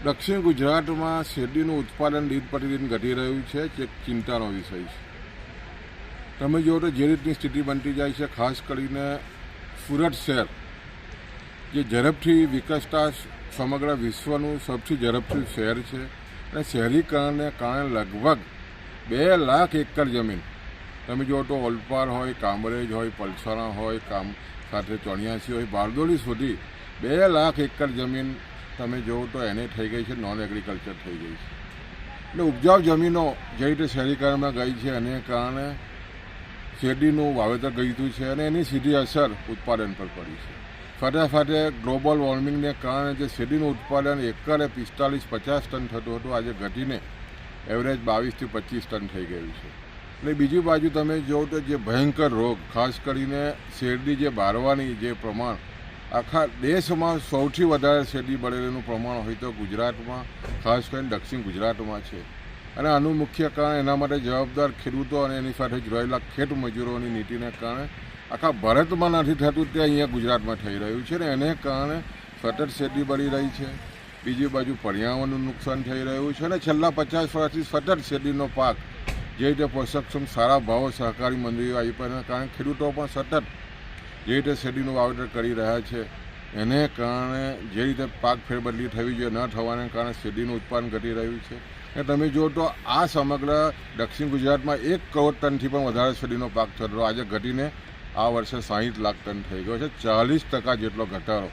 દક્ષિણ ગુજરાતમાં શેરડીનું ઉત્પાદન દિન પ્રતિદિન ઘટી રહ્યું છે જે એક ચિંતાનો વિષય છે. તમે જુઓ તો જે રીતની સ્થિતિ બનતી જાય છે, ખાસ કરીને સુરત શહેર જે ઝડપથી વિકસતા સમગ્ર વિશ્વનું સૌથી ઝડપથી શહેર છે અને શહેરીકરણને કારણે લગભગ 2 લાખ એકર જમીન, તમે જુઓ તો ઓલપાડ હોય, કામરેજ હોય, પલસાણા હોય, સાથે ચોર્યાસી હોય, બારડોલી સુધી 2 લાખ એકર જમીન તમે જુઓ તો એને થઈ ગઈ છે, નોન એગ્રીકલ્ચર થઈ ગઈ છે. એટલે ઉપજાઉ જમીનો જે રીતે શહેરીકરણમાં ગઈ છે એને કારણે શેરડીનું વાવેતર ગયું છે અને એની સીધી અસર ઉત્પાદન પર પડી છે. ફાટે ગ્લોબલ વોર્મિંગને કારણે જે શેરડીનું ઉત્પાદન એકરે 45-50 ટન થતું હતું, આજે ઘટીને એવરેજ 22 થી 25 ટન થઈ ગયું છે. એટલે બીજી બાજુ તમે જુઓ તો જે ભયંકર રોગ, ખાસ કરીને શેરડી જે બારવાની જે પ્રમાણ આખા દેશમાં સૌથી વધારે શેરડી બળેલીનું પ્રમાણ હોય તો ગુજરાતમાં, ખાસ કરીને દક્ષિણ ગુજરાતમાં છે. અને આનું મુખ્ય કારણ એના માટે જવાબદાર ખેડૂતો અને એની સાથે જોડાયેલા ખેત મજૂરોની નીતિને કારણે આખા ભારતમાં નથી થતું તે અહીંયા ગુજરાતમાં થઈ રહ્યું છે ને એને કારણે સતત શેરડી બળી રહી છે. બીજી બાજુ પર્યાવરણનું નુકસાન થઈ રહ્યું છે અને છેલ્લા 50 વર્ષથી સતત શેરડીનો પાક જે રીતે પોષકક્ષમ સારા ભાવો સહકારી મંડળીઓ આપ્યાના કારણે ખેડૂતો પણ સતત જે રીતે શેરડીનું વાવેતર કરી રહ્યા છે એને કારણે જે રીતે પાક ફેરબદલી થવી જોઈએ ન થવાને કારણે શેરડીનું ઉત્પાદન ઘટી રહ્યું છે. અને તમે જુઓ તો આ સમગ્ર દક્ષિણ ગુજરાતમાં 1 કરોડ ટનથી પણ વધારે શેરડીનો પાક થતો આજે ઘટીને આ વર્ષે 60 લાખ ટન થઈ ગયો છે. 40% જેટલો ઘટાડો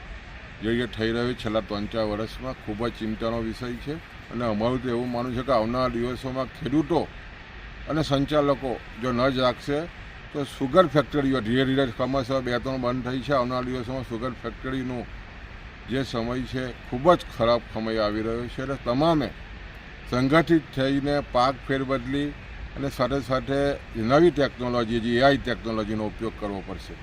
જે રીતે થઈ રહ્યો છે છેલ્લા 3-4 વર્ષમાં ખૂબ જ ચિંતાનો વિષય છે. અને અમારું તો એવું માનવું છે કે આવનારા દિવસોમાં ખેડૂતો અને સંચાલકો જો ન જાગશે તો સુગર ફેક્ટરીઓ ધીરે ધીરે ક્રમશઃ 2-3 બંધ થઈ છે. આવનારા દિવસોમાં સુગર ફેક્ટરીનું જે સમય છે ખૂબ જ ખરાબ સમય આવી રહ્યો છે. એટલે તમામે સંગઠિત થઈને પાક ફેરબદલી અને સાથે નવી ટેકનોલોજી જે AI ટેકનોલોજીનો ઉપયોગ કરવો પડશે.